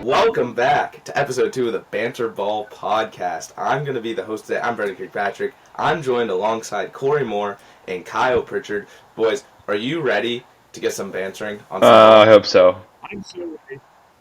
Welcome back to episode 2 of the Banter Ball podcast. I'm going to be the host today. I'm Brennan Kirkpatrick. I'm joined alongside Korey Moore and Kyle Pritchard. Boys, are you ready to get some bantering on some I hope so.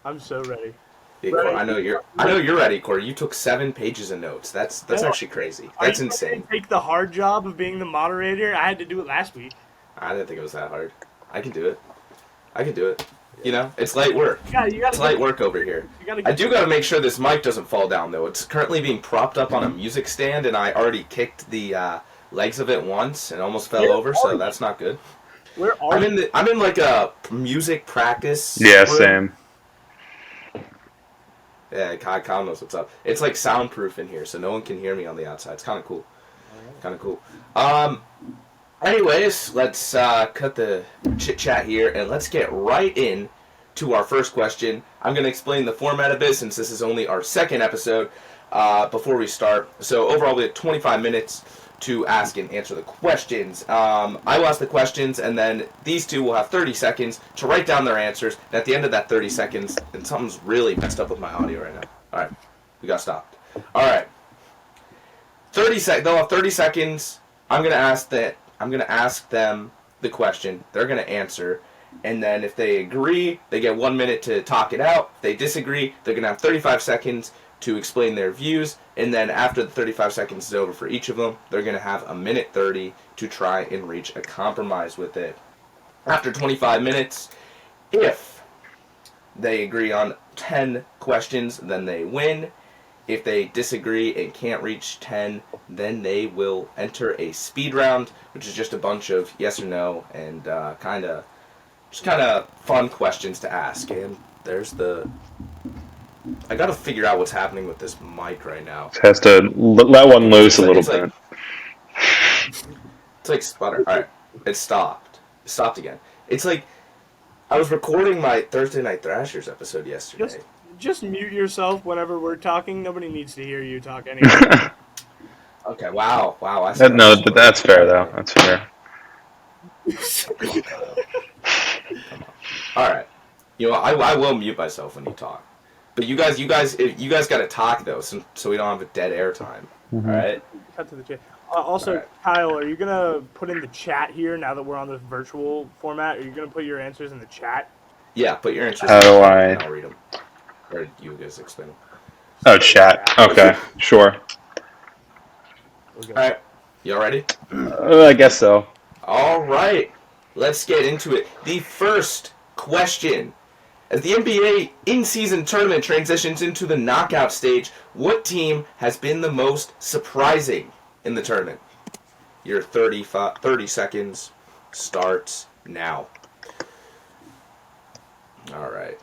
I'm so ready. Yeah, Korey, I know you're ready, Korey. You took 7 pages of notes. That's actually crazy. That's insane. Take the hard job of being the moderator. I had to do it last week. I didn't think it was that hard. I can do it. You know, it's light work. It's light work over here. I do got to make sure this mic doesn't fall down, though. It's currently being propped up on a music stand, and I already kicked the legs of it once and almost fell over, so that's not good. Where are you? I'm in like a music practice. Yeah, room. same. Yeah, Kyle knows what's up. It's like soundproof in here, so no one can hear me on the outside. It's kind of cool. Anyways, let's cut the chit-chat here, and let's get right in to our first question. I'm going to explain the format of this, since this is only our second episode, before we start. So overall, we have 25 minutes to ask and answer the questions. I will ask the questions, and then these two will have 30 seconds to write down their answers. And at the end of that 30 seconds, and something's really messed up with my audio right now. All right, we got stopped. All right, they'll have 30 seconds. I'm going to ask them the question. They're going to answer. And then if they agree, they get 1 minute to talk it out. If they disagree, they're going to have 35 seconds to explain their views. And then after the 35 seconds is over for each of them, they're going to have 1:30 to try and reach a compromise with it. After 25 minutes, if they agree on 10 questions, then they win. If they disagree and can't reach 10, then they will enter a speed round, which is just a bunch of yes or no and kind of fun questions to ask. And there's I got to figure out what's happening with this mic right now. It has to let one loose a little bit. It's like sputter. All right, it stopped. It stopped again. It's like I was recording my Thursday Night Thrashers episode yesterday. Just mute yourself whenever we're talking. Nobody needs to hear you talk anyway. Okay. Wow. That's fair though. That's fair. All right. You know, I will mute myself when you talk. But you guys got to talk though, so we don't have a dead air time. Mm-hmm. All right. Cut to the chat. Also, right. Kyle, are you gonna put in the chat here now that we're on this virtual format? Are you gonna put your answers in the chat? Yeah, put your answers. How do I? And I'll read them. Or you guys explain them. Oh, chat. Okay, sure. All right. You all ready? I guess so. All right. Let's get into it. The first question. As the NBA in-season tournament transitions into the knockout stage, what team has been the most surprising in the tournament? Your 30 seconds starts now. All right,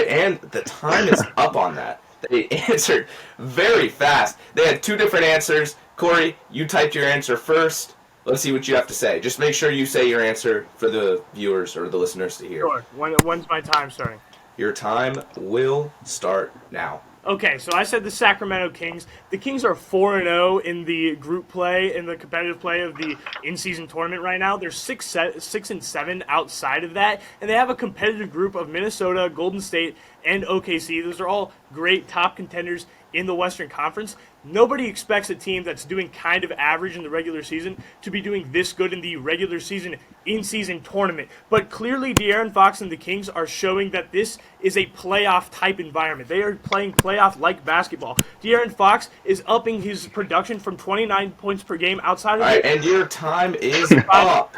and the time is up on that. They answered very fast. They had 2 different answers. Korey, you typed your answer first. Let's see what you have to say. Just make sure you say your answer for the viewers or the listeners to hear. Sure. When's my time starting? Your time will start now. Okay, so I said the Sacramento Kings. The Kings are 4-0 in the group play, in the competitive play of the in-season tournament right now. They're 6-7 outside of that, and they have a competitive group of Minnesota, Golden State, and OKC. Those are all great top contenders in the Western Conference. Nobody expects a team that's doing kind of average in the regular season to be doing this good in the regular season, in-season tournament. But clearly, De'Aaron Fox and the Kings are showing that this is a playoff-type environment. They are playing playoff-like basketball. De'Aaron Fox is upping his production from 29 points per game outside of it. And your time is up.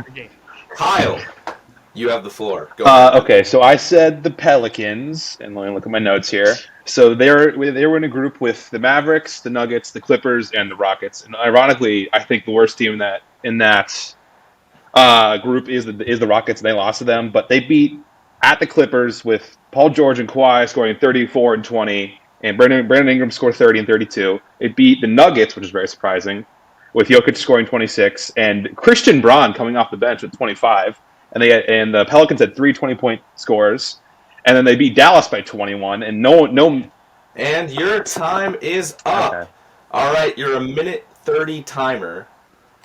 Kyle, you have the floor. Go okay, so I said the Pelicans, and let me look at my notes here. So they were in a group with the Mavericks, the Nuggets, the Clippers, and the Rockets. And ironically, I think the worst team in that group is the Rockets. And they lost to them, but they beat at the Clippers with Paul George and Kawhi scoring 34 and 20, and Brandon Ingram scored 30 and 32. It beat the Nuggets, which is very surprising, with Jokic scoring 26 and Christian Braun coming off the bench with 25. And the Pelicans had 3 20-point scores. And then they beat Dallas by 21, and no. And your time is up. Okay. All right, your 1:30 timer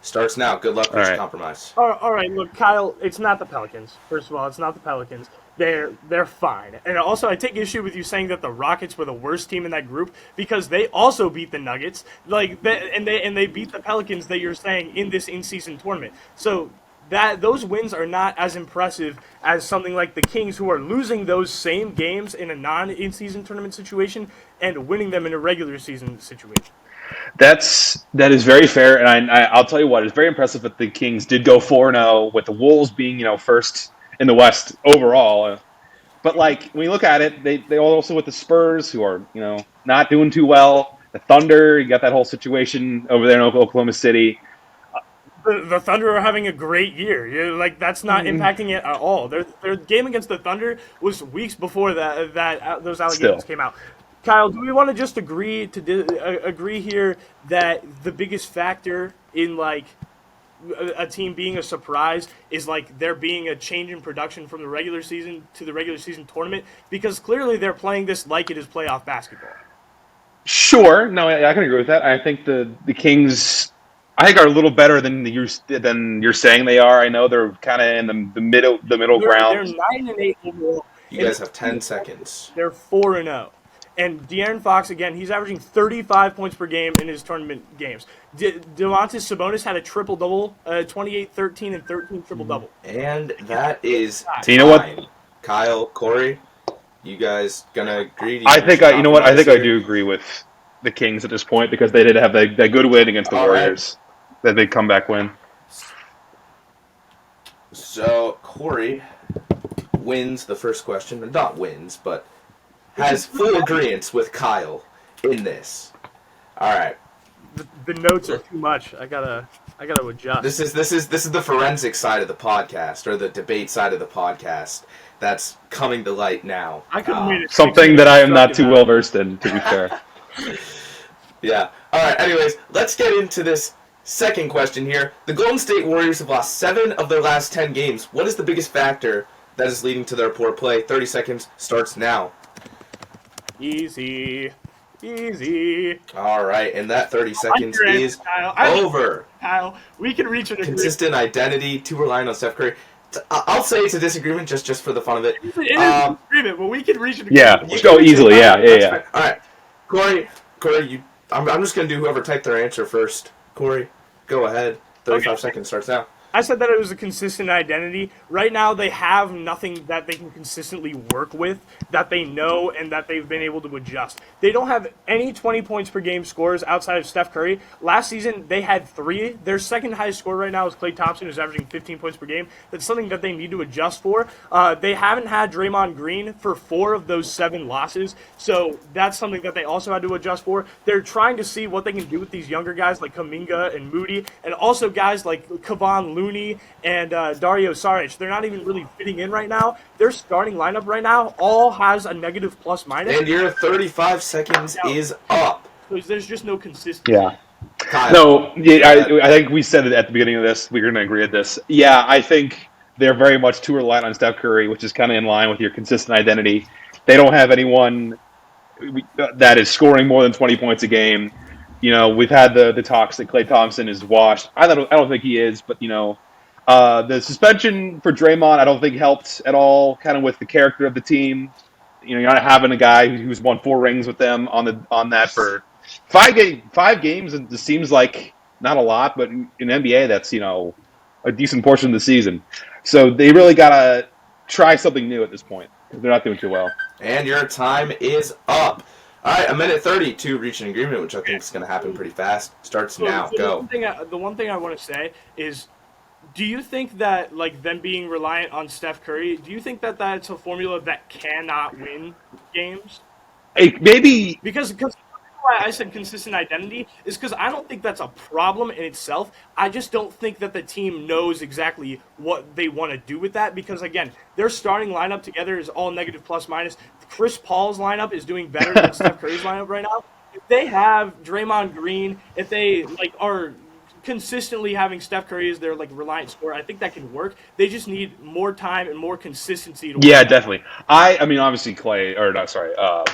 starts now. Good luck. All Reach right. compromise. All right, look, Kyle, it's not the Pelicans. First of all, it's not the Pelicans. They're fine. And also, I take issue with you saying that the Rockets were the worst team in that group because they also beat the Nuggets, and they beat the Pelicans that you're saying in this in-season tournament. So those wins are not as impressive as something like the Kings, who are losing those same games in a non-in-season tournament situation and winning them in a regular season situation. That is very fair, and I'll tell you what, it's very impressive that the Kings did go 4-0 with the Wolves being first in the West overall. But like when you look at it, they also with the Spurs, who are not doing too well. The Thunder, you got that whole situation over there in Oklahoma City. The Thunder are having a great year. That's not impacting it at all. Their game against the Thunder was weeks before those allegations came out. Kyle, do we want to just agree here that the biggest factor in a team being a surprise is there being a change in production from the regular season to the regular season tournament? Because clearly they're playing this like it is playoff basketball. Sure, no, I can agree with that. I think the Kings, are a little better than you're saying they are. I know they're kind of in the middle ground. They're 9-8 overall. You guys have 10 seconds. They're 4-0. And De'Aaron Fox, again, he's averaging 35 points per game in his tournament games. Domantas Sabonis had a triple-double, 28, 13, and 13 triple-double. And that is So you know what? Kyle, Korey, you guys going to agree? I think I do agree with the Kings at this point because they did have that good win against the Warriors. Right. That big comeback win. So, Korey wins the first question. Not wins, but has full agreement with Kyle in this. All right. The notes are too much. I gotta adjust. This is the forensic side of the podcast, or the debate side of the podcast that's coming to light now. I couldn't read it. Something that I am not too well versed in, to be fair. Yeah. All right. Anyways, let's get into this second question here. The Golden State Warriors have lost 7 of their last 10 games. What is the biggest factor that is leading to their poor play? 30 seconds starts now. Easy. All right, and that 30 seconds is over. Kyle, we can reach an agreement. Consistent identity, too reliant on Steph Curry. I'll say it's a disagreement just for the fun of it. It is an agreement, but we can reach an agreement. Yeah, go easily. Yeah. All right, Korey, I'm just gonna do whoever typed their answer first. Korey, go ahead. 35 seconds starts now. I said that it was a consistent identity. Right now, they have nothing that they can consistently work with, that they know, and that they've been able to adjust. They don't have any 20 points per game scorers outside of Steph Curry. Last season, they had 3. Their second highest scorer right now is Klay Thompson, who's averaging 15 points per game. That's something that they need to adjust for. They haven't had Draymond Green for 4 of those 7 losses, so that's something that they also had to adjust for. They're trying to see what they can do with these younger guys like Kuminga and Moody, and also guys like Kevon Looney and Dario Saric. They're not even really fitting in right now. Their starting lineup right now all has a negative plus-minus. And your 35 seconds is up. There's just no consistency. Yeah. Kyle. No, I think we said it at the beginning of this. We're going to agree at this. Yeah, I think they're very much too reliant on Steph Curry, which is kind of in line with your consistent identity. They don't have anyone that is scoring more than 20 points a game. We've had the talks that Klay Thompson is washed. I don't think he is, but the suspension for Draymond I don't think helped at all. Kind of with the character of the team. You're not having a guy who's won 4 rings with them on that for 5 games. It just seems like not a lot, but in NBA that's a decent portion of the season. So they really gotta try something new at this point because they're not doing too well. And your time is up. All right, 1:30 to reach an agreement, which I think is going to happen pretty fast. Starts now. Go. The one thing I want to say is, do you think that them being reliant on Steph Curry, do you think that that's a formula that cannot win games? Maybe Because why I said consistent identity is because I don't think that's a problem in itself. I just don't think that the team knows exactly what they want to do with that because, again, their starting lineup together is all negative plus-minus. Chris Paul's lineup is doing better than Steph Curry's lineup right now. If they have Draymond Green, if they are consistently having Steph Curry as their reliant scorer, I think that can work. They just need more time and more consistency to Yeah, definitely. I mean, obviously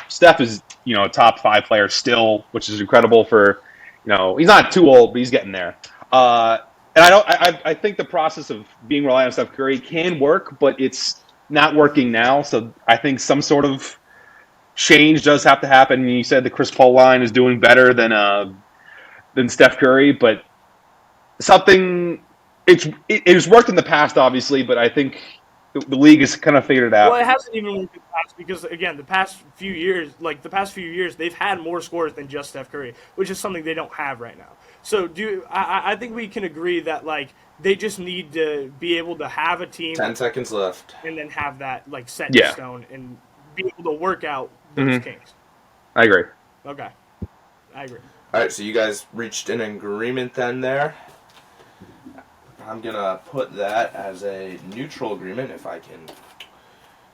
Steph is a top 5 player still, which is incredible for he's not too old, but he's getting there. and I think the process of being reliant on Steph Curry can work, but it's not working now. So I think some sort of change does have to happen. You said the Chris Paul line is doing better than Steph Curry, but something it has worked in the past, obviously, but I think the league has kind of figured it Well, out. it hasn't even worked in the past because, again, the past few years, they've had more scores than just Steph Curry, which is something they don't have right now. So, I think we can agree that like they just need to be able to have a team 10 seconds left. and then have that like set Yeah. in stone and be able to work out those Kings. I agree. Okay, I agree. All right, so you guys reached an agreement then there. I'm going to put that as a neutral agreement if I can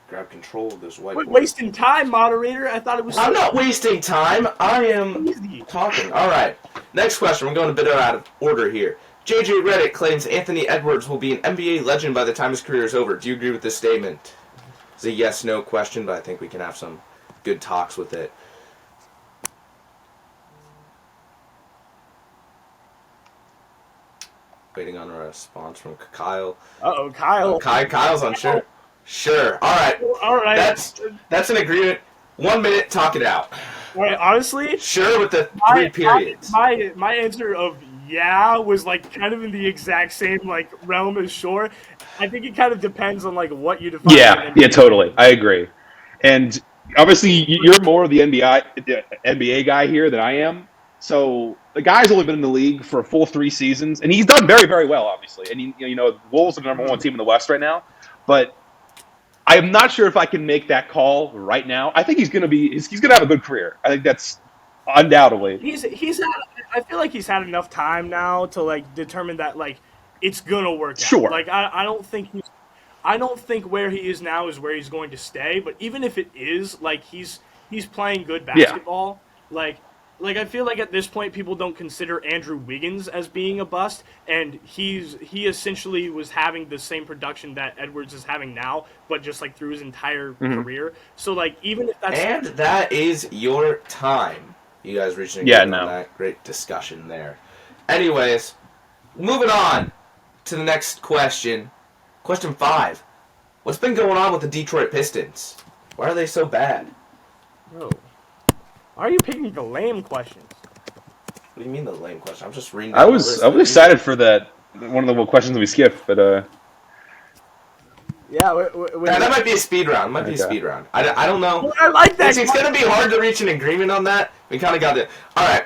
grab control of this whiteboard. Quit wasting time, moderator. I thought it was. I'm not wasting time. I am Easy. talking. All right. Next question. We're going a bit out of order here. JJ Reddick claims Anthony Edwards will be an NBA legend by the time his career is over. Do you agree with this statement? It's a yes/no question, but I think we can have some good talks with it. Waiting on a response from Kyle. Uh-oh, Kyle. Kyle's unsure. Sure. All right. All right. That's an agreement. 1 minute. Talk it out. All right, honestly, Sure with the three periods. My answer of yeah was like kind of in the exact same like realm as sure. I think it kind of depends on like what you define. Yeah, totally. I agree. And obviously, you're more of the NBA guy here than I am. So the guy's only been in the league for a full 3 seasons, and he's done very, very well, obviously. And Wolves are the number 1 team in the West right now. But I'm not sure if I can make that call right now. I think he's going to have a good career. I think that's undoubtedly. I feel like he's had enough time now to like determine that like it's gonna work out. Sure. Like I don't think where he is now is where he's going to stay. But even if it is, like he's playing good basketball. Like I feel like at this point people don't consider Andrew Wiggins as being a bust, and he essentially was having the same production that Edwards is having now, but just like through his entire career. So like even if that's And that is your time. You guys reached an Yeah, agreement on that. Great discussion there. Anyways, moving on to the next question. Question 5. What's been going on with the Detroit Pistons? Why are they so bad? Bro, why are you picking the lame questions? What do you mean the lame question? I'm just reading. I was excited for that. One of the questions we skipped, but Yeah, that might be a speed round. It might be a speed round. I don't know. Well, I like that. It's going to be hard to reach an agreement on that. We kind of got it. All right.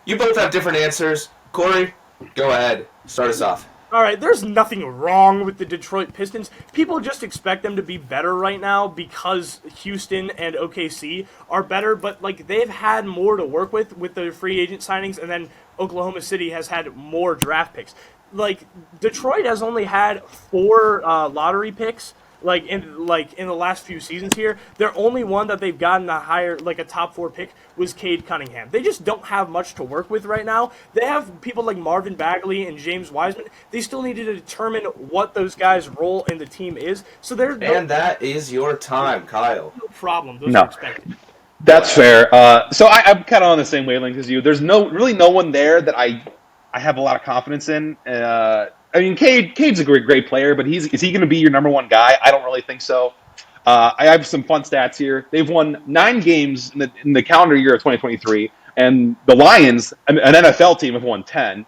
You both have different answers. Korey, go ahead. Start us off. All right, there's nothing wrong with the Detroit Pistons. People just expect them to be better right now because Houston and OKC are better, but like they've had more to work with their free agent signings, and then Oklahoma City has had more draft picks. Like Detroit has only had 4 lottery picks in the last few seasons here. Their only one that they've gotten a higher, like a top 4 pick, was Cade Cunningham. They just don't have much to work with right now. They have people like Marvin Bagley and James Wiseman. They still need to determine what those guys' role in the team is. So there's And that is your time, Kyle. no problem. Those No. are expected. that's fair. So I'm kind of on the same wavelength as you. There's really no one there that I have a lot of confidence in. I mean, Cade's a great player, but is he going to be your number 1 guy? I don't really think so. I have some fun stats here. They've won 9 games in the calendar year of 2023, and the Lions, an NFL team, have won 10.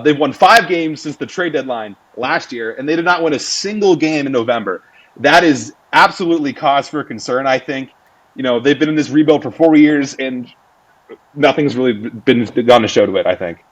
They've won 5 games since the trade deadline last year, and they did not win a single game in November. That is absolutely cause for concern, I think. They've been in this rebuild for 4 years, and nothing's really been gone to show to it, I think.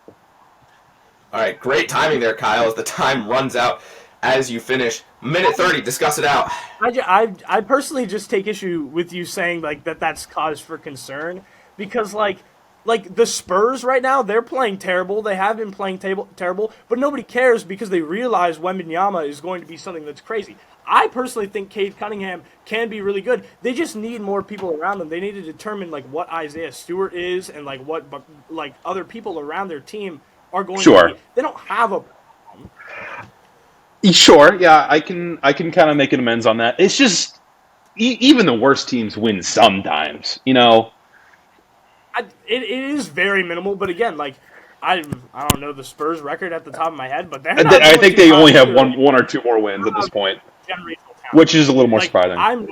All right, great timing there, Kyle, as the time runs out as you finish. Minute 30, discuss it out. I personally just take issue with you saying like that's cause for concern because like the Spurs right now, they're playing terrible. They have been playing terrible, but nobody cares because they realize Wembanyama is going to be something that's crazy. I personally think Cade Cunningham can be really good. They just need more people around them. They need to determine like what Isaiah Stewart is and like what other people around their team are going to be. They don't have a problem. Sure, yeah, I can kind of make an amends on that. It's just even the worst teams win sometimes, It is very minimal, but again, like I don't know the Spurs record at the top of my head, but I think they only have one or two more wins at this point, generational talent. which is a little more surprising. I'm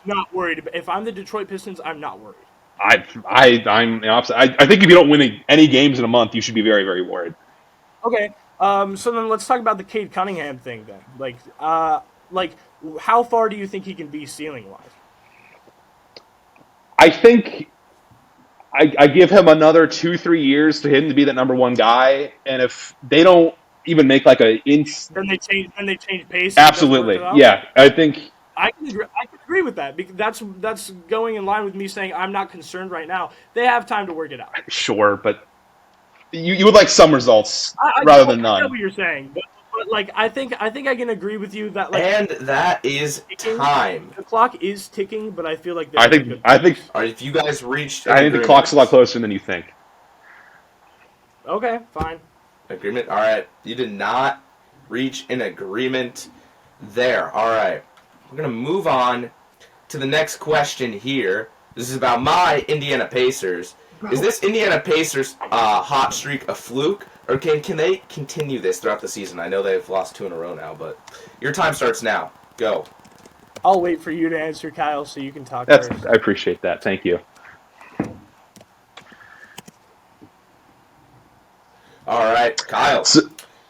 not worried. If I'm the Detroit Pistons, I'm not worried. I'm the opposite. I think if you don't win any games in a month, you should be very, very worried. Okay. So then let's talk about the Cade Cunningham thing then. Like how far do you think he can be ceiling wise? I think I give him another 2-3 years to him to be that number one guy, and if they don't even make like a Then they change pace. absolutely, yeah, I think I can agree with that because that's going in line with me saying I'm not concerned right now. They have time to work it out. sure, but you would like some results rather than none. I know what you're saying, but like I think I can agree with you that like And that is time. The clock is ticking, but I feel like I think All right, if you guys reached an the agreement- clock's a lot closer than you think. Okay, fine. Agreement? All right. You did not reach an agreement there. All right. We're going to move on to the next question here. This is about my Indiana Pacers. Is this Indiana Pacers hot streak a fluke, or can they continue this throughout the season? I know they've lost 2 in a row now, but your time starts now. Go. I'll wait for you to answer, Kyle, so you can talk first. I appreciate that. Thank you. All right, Kyle. So,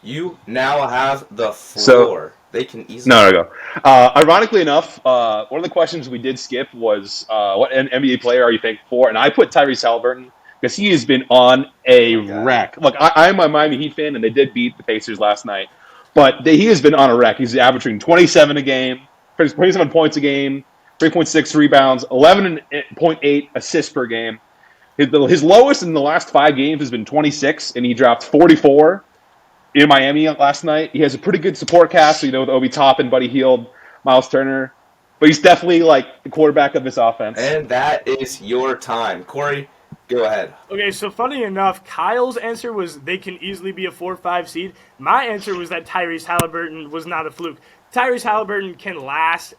you now have the floor. They can easily... No. Ironically enough, one of the questions we did skip was what NBA player are you thankful for? And I put Tyrese Halliburton because he has been on a wreck. Look, I'm a Miami Heat fan, and they did beat the Pacers last night. But he has been on a wreck. He's averaging 27 a game, 27 points a game, 3.6 rebounds, 11.8 assists per game. His lowest in the last 5 games has been 26, and he dropped 44 in Miami last night. He has a pretty good support cast, with Obi Toppin, Buddy Hield, Miles Turner. But he's definitely like the quarterback of this offense. And that is your time. Korey, go ahead. Okay, so funny enough, Kyle's answer was they can easily be a 4-5 seed. My answer was that Tyrese Halliburton was not a fluke. Tyrese Halliburton can last.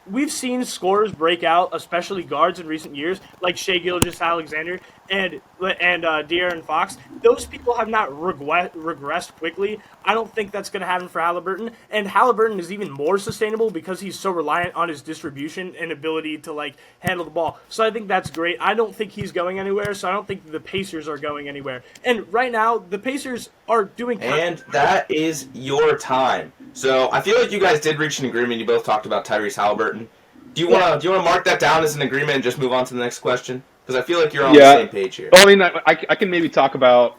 We've seen scorers break out, especially guards in recent years, like Shai Gilgeous-Alexander and De'Aaron Fox. Those people have not regressed quickly. I don't think that's going to happen for Halliburton. And Halliburton is even more sustainable because he's so reliant on his distribution and ability to handle the ball. So I think that's great. I don't think he's going anywhere, so I don't think the Pacers are going anywhere. And right now, the Pacers are doing... And that is your time. So I feel like you guys did reach an agreement. You both talked about Tyrese Halliburton. Do you want to mark that down as an agreement and just move on to the next question? Because I feel like you're on the same page here. Well, I mean, I can maybe talk about...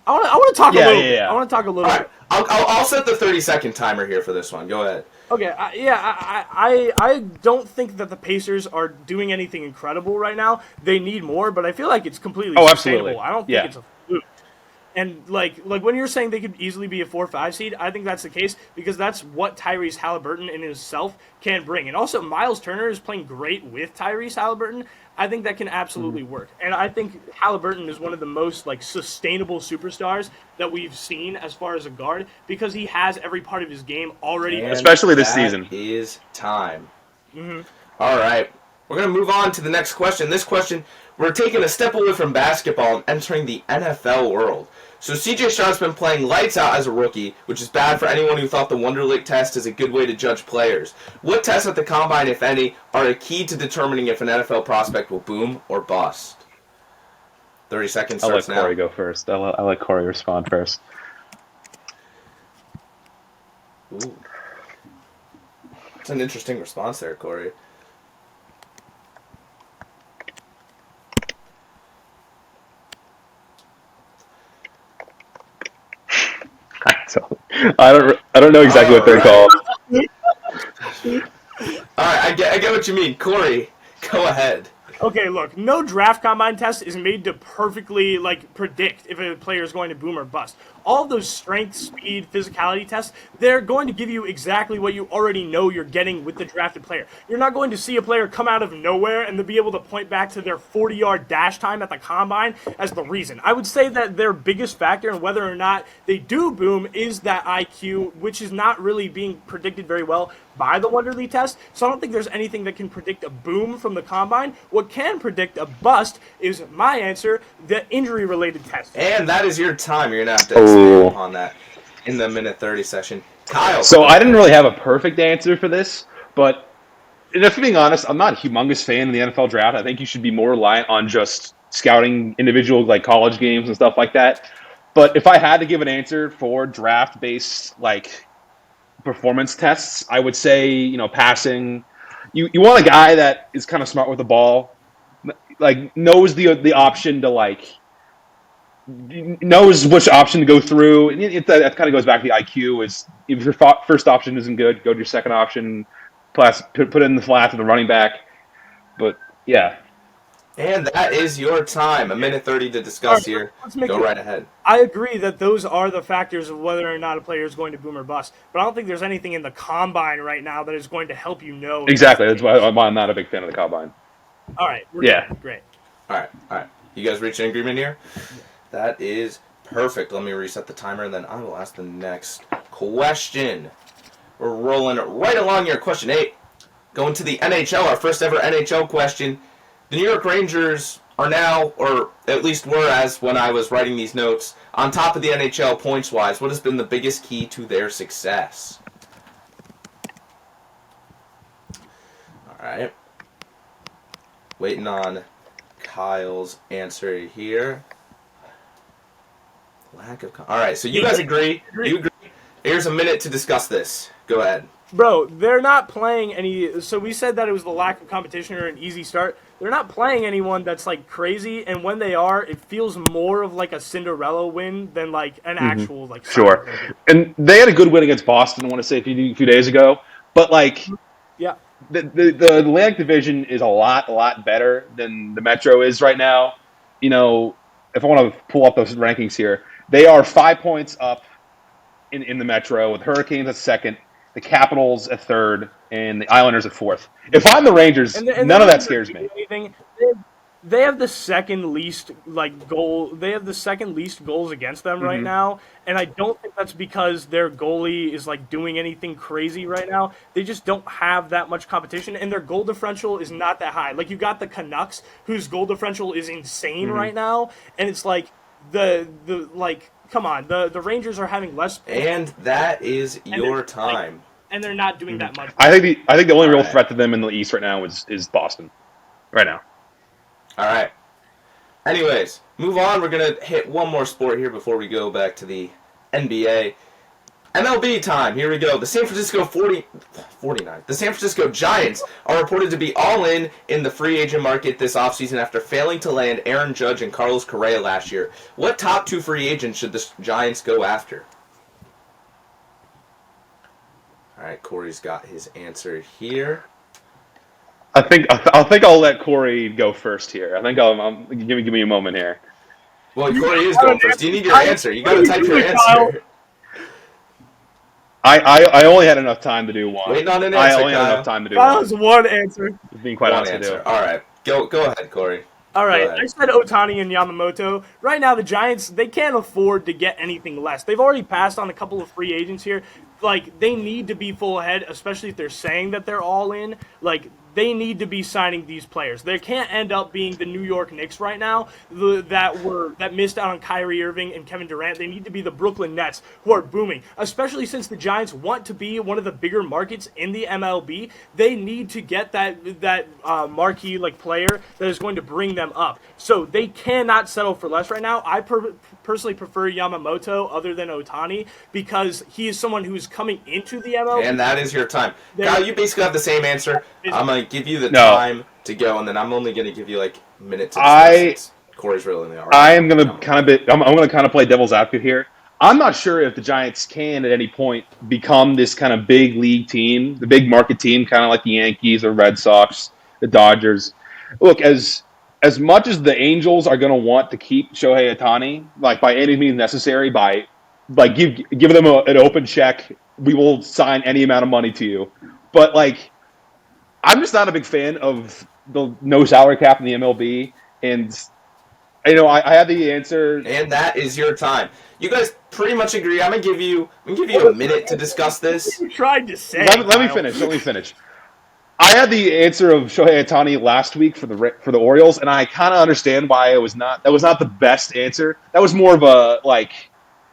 I want to talk a little bit. I want to talk a little bit. I'll set the 30-second timer here for this one. Go ahead. Okay, I don't think that the Pacers are doing anything incredible right now. They need more, but I feel like it's completely sustainable. Absolutely. I don't think it's a fluke. And like when you're saying they could easily be a 4-5 seed, I think that's the case because that's what Tyrese Halliburton in himself can bring. And also Miles Turner is playing great with Tyrese Halliburton. I think that can absolutely work. And I think Halliburton is one of the most sustainable superstars that we've seen as far as a guard because he has every part of his game already. And especially this season. That is time. All right. We're going to move on to the next question. This question, we're taking a step away from basketball and entering the NFL world. So C.J. Stroud's been playing lights out as a rookie, which is bad for anyone who thought the Wonderlic test is a good way to judge players. What tests at the Combine, if any, are a key to determining if an NFL prospect will boom or bust? 30 seconds starts now. I'll let Korey go first. I'll let Korey respond first. Ooh. That's an interesting response there, Korey. I don't know exactly what they're called. All right, I get what you mean. Korey, go ahead. Okay, look, no draft combine test is made to perfectly predict if a player is going to boom or bust. all of those strength, speed, physicality tests, they're going to give you exactly what you already know you're getting with the drafted player. You're not going to see a player come out of nowhere and to be able to point back to their 40-yard dash time at the combine as the reason. I would say that their biggest factor in whether or not they do boom is that IQ, which is not really being predicted very well by the Wonderly test. So I don't think there's anything that can predict a boom from the combine. What can predict a bust is my answer, the injury-related test. And that is your time. You're going to have to expand upon that in the minute 30 session. Kyle. So I didn't really have a perfect answer for this, but if I'm being honest, I'm not a humongous fan of the NFL draft. I think you should be more reliant on just scouting individual like college games and stuff like that. But if I had to give an answer for draft-based like performance tests, I would say, passing. You want a guy that is kind of smart with the ball, like knows the option to like knows which option to go through. And that kind of goes back to the IQ. Is if your first option isn't good, go to your second option. Plus, put it in the flat to the running back. But yeah. And that is your time. A minute 30 to discuss here. Go right ahead. I agree that those are the factors of whether or not a player is going to boom or bust. But I don't think there's anything in the combine right now that is going to help you know. Exactly. That's why I'm not a big fan of the combine. All right. Great. All right. You guys reach an agreement here? That is perfect. Let me reset the timer, and then I will ask the next question. We're rolling right along here. Question 8. Going to the NHL, our first ever NHL question. The New York Rangers are now, or at least were as when I was writing these notes, on top of the NHL points-wise. What has been the biggest key to their success? All right. Waiting on Kyle's answer here. All right, so you guys agree. You agree. Here's a minute to discuss this. Go ahead. Bro, they're not playing any. So we said that it was the lack of competition or an easy start. They're not playing anyone that's like crazy, and when they are, it feels more of like a Cinderella win than like an actual like. Sure, and they had a good win against Boston. I want to say a few days ago, but like, yeah, the Atlantic Division is a lot better than the Metro is right now. If I want to pull up those rankings here, they are 5 points up in the Metro with Hurricanes at second, the Capitals at third, and the Islanders at fourth. If I'm the Rangers, none of that scares me. They have the second least goal. They have the second least goals against them right now, and I don't think that's because their goalie is like doing anything crazy right now. They just don't have that much competition, and their goal differential is not that high. Like you got the Canucks, whose goal differential is insane right now, and it's like come on, the Rangers are having less. And that is your time. And they're not doing that much. I think the only real threat to them in the East right now is Boston, right now. All right. Anyways, move on. We're going to hit one more sport here before we go back to the NBA. MLB time. Here we go. The San Francisco 49. The San Francisco Giants are reported to be all in the free agent market this offseason after failing to land Aaron Judge and Carlos Correa last year. What top 2 free agents should the Giants go after? All right, Corey's got his answer here. I think I'll let Korey go first here. I think I'll give me a moment here. Well, Korey is going first. You need your answer. You got to type your answer. I only had enough time to do one. Waiting on an answer, I only Kyle. had enough time to do That was one answer. Being quite One honest answer. to do. All right. Go ahead, Korey. All right, I said Ohtani and Yamamoto. Right now, the Giants, they can't afford to get anything less. They've already passed on a couple of free agents here. Like, they need to be full ahead, especially if they're saying that they're all in. Like, they need to be signing these players. They can't end up being the New York Knicks right now that missed out on Kyrie Irving and Kevin Durant. They need to be the Brooklyn Nets, who are booming, especially since the Giants want to be one of the bigger markets in the MLB. They need to get that marquee player that is going to bring them up. So they cannot settle for less right now. I personally prefer Yamamoto other than Ohtani because he is someone who is coming into the MLB. And that is your time. Kyle, you basically have the same answer. I'm going to give you the time to go, and then I'm only going to give you a minute to discuss. Corey's really in the argument. I am going to I'm going to play devil's advocate here. I'm not sure if the Giants can at any point become this kind of big league team, the big market team, kind of like the Yankees or Red Sox, the Dodgers. Look, as much as the Angels are going to want to keep Shohei Ohtani, by any means necessary, by like give them an open check. We will sign any amount of money to you. But like, I'm just not a big fan of the no salary cap in the MLB. And I had the answer. And that is your time. You guys pretty much agree. I'm gonna give you a minute to discuss this. You tried to say. Let me finish. Let me finish. I had the answer of Shohei Ohtani last week for the Orioles, and I kind of understand why it was not. That was not the best answer. That was more of a like.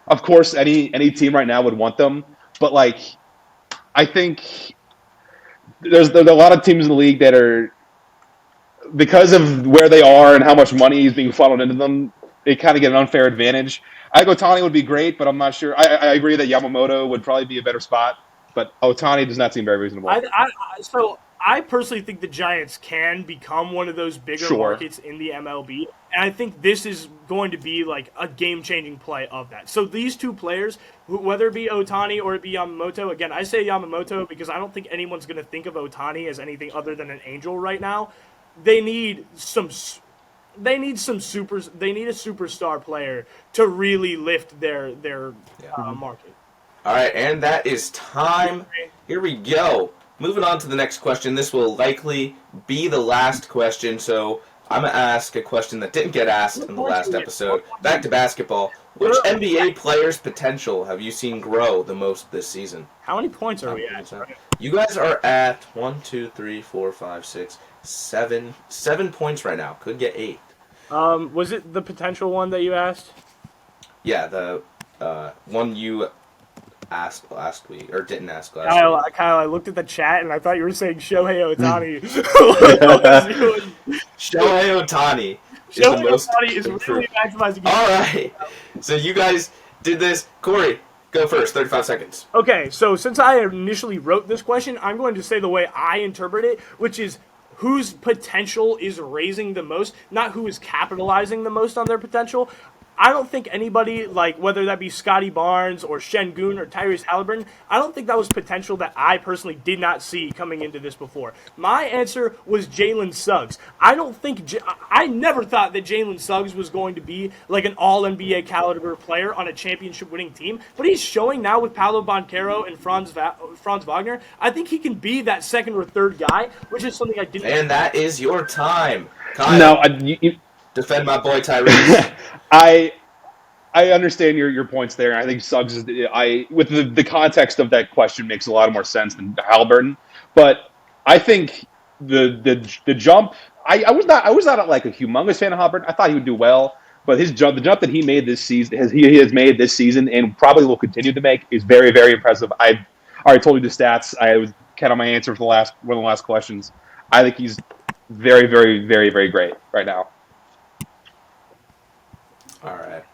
Of course, any team right now would want them, but like, I think there's a lot of teams in the league that are, because of where they are and how much money is being funneled into them, they kind of get an unfair advantage. I think Ohtani would be great, but I'm not sure. I agree that Yamamoto would probably be a better spot, but Ohtani does not seem very reasonable. So I personally think the Giants can become one of those bigger markets in the MLB, and I think this is going to be like a game-changing play of that. So these two players, whether it be Ohtani or it be Yamamoto, again, I say Yamamoto because I don't think anyone's going to think of Ohtani as anything other than an angel right now. They need a superstar player to really lift their market. All right, and that is time. Here we go. Moving on to the next question. This will likely be the last question, so I'm going to ask a question that didn't get asked in the last episode. Back to basketball. Which NBA player's potential have you seen grow the most this season? How many points are we at? You guys are at 1, 2, 3, 4, 5, 6, 7 points right now. Could get 8. Was it the potential one that you asked? Yeah, the one you asked last week, or didn't ask last week. Kyle, I looked at the chat and I thought you were saying Shohei Ohtani. Shohei Ohtani is really maximizing. All right, so you guys did this. Korey, go first. 35 seconds. Okay, so since I initially wrote this question, I'm going to say the way I interpret it, which is whose potential is raising the most, not who is capitalizing the most on their potential. I don't think anybody, like whether that be Scotty Barnes or Şengün or Tyrese Haliburton, I don't think that was potential that I personally did not see coming into this before. My answer was Jalen Suggs. I never thought that Jalen Suggs was going to be like an all-NBA caliber player on a championship-winning team, but he's showing now with Paolo Banchero and Franz Wagner. I think he can be that second or third guy, which is something I didn't. And that is your time, Kyle. No, defend my boy Tyrese. I understand your points there. I think Suggs is with the context of that question makes a lot more sense than Haliburton. But I think the jump. I was not like a humongous fan of Haliburton. I thought he would do well, but the jump that he made this season, he has made this season, and probably will continue to make, is very, very impressive. I already told you the stats. I was kind of my answer for one of the last questions. I think he's very, very, very, very great right now. All right.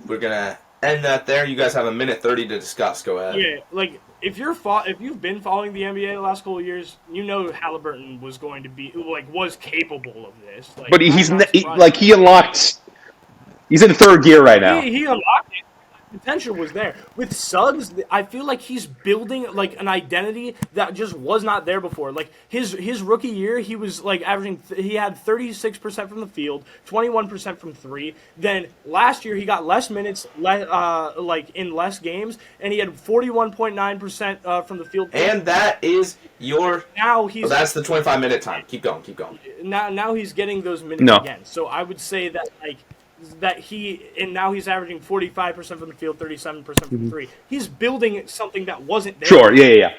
We're going to end that there. You guys have 1:30 to discuss. Go ahead. Yeah, like, if you've been following the NBA the last couple of years, you know Haliburton was going to be, was capable of this. Like, but he unlocked, he's in third gear right now. He unlocked it. Potential was there. With Suggs, I feel like he's building like an identity that just was not there before. Like his rookie year, he was like averaging. He had 36% from the field, 21% from three. Then last year he got less minutes, in less games, and he had 41.9% from the field. And that is your. Now he's. That's the 25-minute time. Keep going. Now he's getting those minutes again. So I would say that now he's averaging 45% from the field, 37% from three. He's building something that wasn't there. Sure, yeah.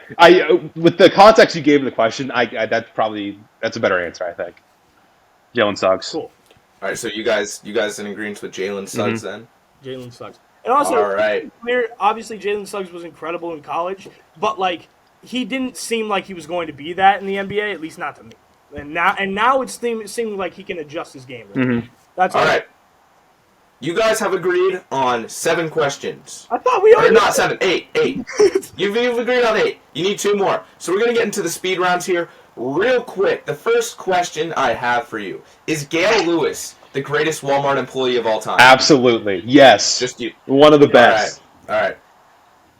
With the context you gave in the question, that's a better answer, I think. Jalen Suggs. Cool. All right, so you guys in agreement with Jalen Suggs then? Jalen Suggs. And also, all right. Obviously Jalen Suggs was incredible in college, but he didn't seem like he was going to be that in the NBA, at least not to me. And now it's seeming like he can adjust his game. Right? That's all right. You guys have agreed on 7 questions. I thought we already... not 7, 8. You've agreed on 8. You need 2 more. So we're going to get into the speed rounds here real quick. The first question I have for you. Is Gail Lewis the greatest Walmart employee of all time? Absolutely. Yes. Just you. One of the best. All right.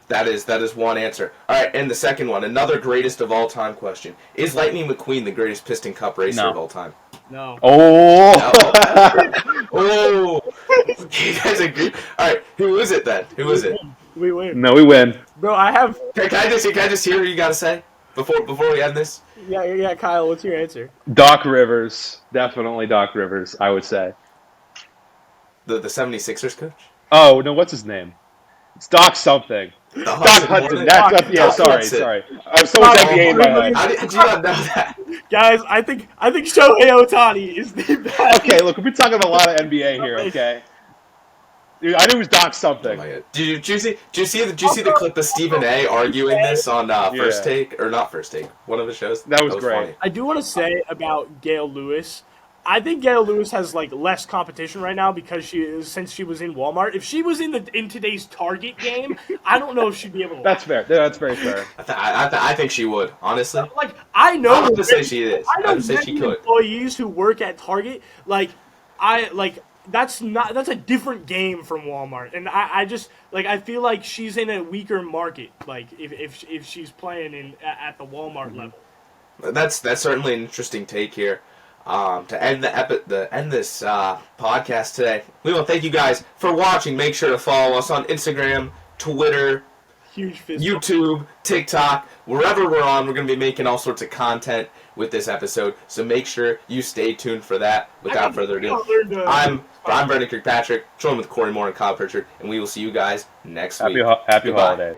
That is one answer. All right, and the second one, another greatest of all time question. Is Lightning McQueen the greatest Piston Cup racer of all time? No. Oh. Oh. You guys agree? All right, who is it then? Who is it? We win. No, we win. Bro, I have... Can I just hear what you gotta say before we end this? Yeah, Kyle, what's your answer? Doc Rivers. Definitely Doc Rivers, I would say. The 76ers coach? Oh, no, what's his name? It's Doc something. The Doc Hudson Hudson. Hornets? Yeah, Doc Hudson. sorry. I have so much NBA in my head. How did you not know that? Guys, I think Shohei Ohtani is the best. Okay, look, we're talking about a lot of NBA here, okay? Dude, I knew it was Doc something. Oh my God. Did you see the clip of Stephen A. arguing this on First Take or not First Take? One of the shows. That was great. Funny. I do want to say about Gail Lewis. I think Gail Lewis has like less competition right now because since she was in Walmart. If she was in today's Target game, I don't know if she'd be able to. That's fair. That's very fair. I think she would, honestly. Like I know. I'm gonna say she is. I know I'm gonna say she could. employees who work at Target. That's a different game from Walmart, and I just like I feel like she's in a weaker market. Like if she's playing at the Walmart level. That's certainly an interesting take here. To end this podcast today, we want to thank you guys for watching. Make sure to follow us on Instagram, Twitter, Huge fist YouTube, TikTok, wherever we're on. We're going to be making all sorts of content with this episode, so make sure you stay tuned for that. Without further ado, I'm Brennan Kirkpatrick, joined with Korey and Kyle Pritchard, and we will see you guys next week. Happy Goodbye. holiday.